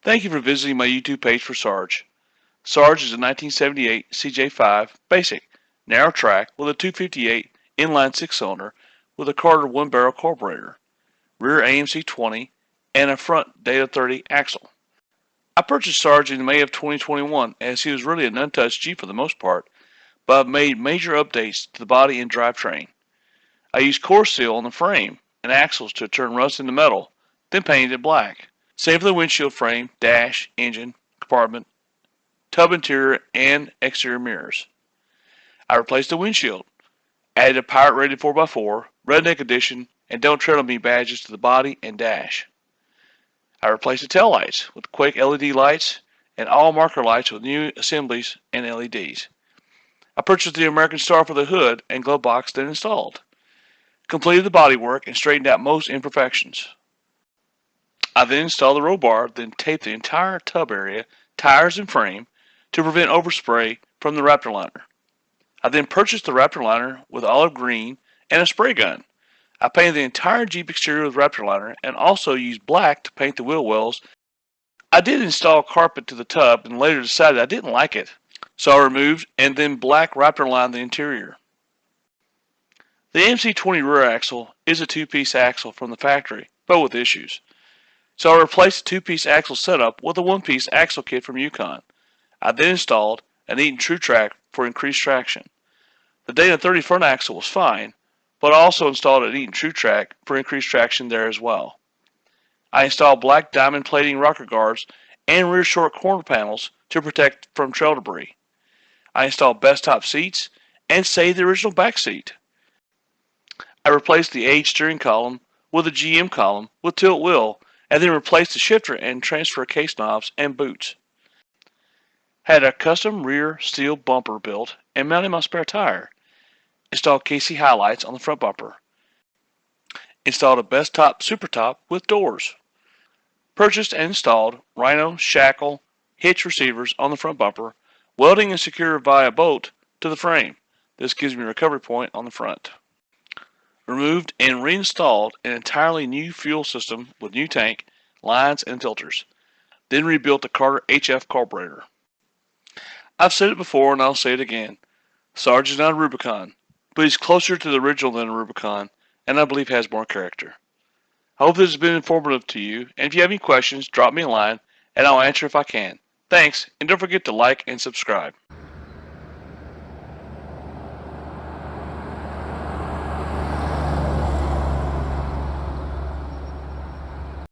Thank you for visiting my YouTube page for Sarge. Sarge is a 1978 CJ5 Basic, narrow track with a 258 inline 6-cylinder with a Carter 1-barrel carburetor, rear AMC 20, and a front Data 30 axle. I purchased Sarge in May of 2021 as he was really an untouched Jeep for the most part, but I've made major updates to the body and drivetrain. I used core seal on the frame and axles to turn rust into metal, then painted it black. Same for the windshield frame, dash, engine, compartment, tub interior, and exterior mirrors. I replaced the windshield, added a pirate rated 4x4, redneck edition, and don't tread on me badges to the body and dash. I replaced the taillights with Quake LED lights and all marker lights with new assemblies and LEDs. I purchased the American Star for the hood and glove box, then installed. Completed the bodywork and straightened out most imperfections. I then installed the roll bar, then taped the entire tub area, tires, and frame to prevent overspray from the Raptor liner. I then purchased the Raptor liner with olive green and a spray gun. I painted the entire Jeep exterior with Raptor liner and also used black to paint the wheel wells. I did install carpet to the tub and later decided I didn't like it, so I removed and then black Raptor lined the interior. The MC20 rear axle is a two-piece axle from the factory, but with issues. So I replaced the two-piece axle setup with a one-piece axle kit from Yukon. I then installed an Eaton True Track for increased traction. The Dana 30 front axle was fine, but I also installed an Eaton True Track for increased traction there as well. I installed black diamond plating rocker guards and rear short corner panels to protect from trail debris. I installed best top seats and saved the original back seat. I replaced the aged steering column with a GM column with tilt wheel and then replaced the shifter and transfer case knobs and boots. Had a custom rear steel bumper built and mounted my spare tire. Installed KC highlights on the front bumper. Installed a best top super top with doors. Purchased and installed Rhino shackle hitch receivers on the front bumper, welding and secured via bolt to the frame. This gives me a recovery point on the front. Removed and reinstalled an entirely new fuel system with new tank, lines, and filters. Then rebuilt the Carter HF carburetor. I've said it before and I'll say it again. Sarge is not a Rubicon, but he's closer to the original than a Rubicon, and I believe has more character. I hope this has been informative to you, and if you have any questions, drop me a line, and I'll answer if I can. Thanks, and don't forget to like and subscribe.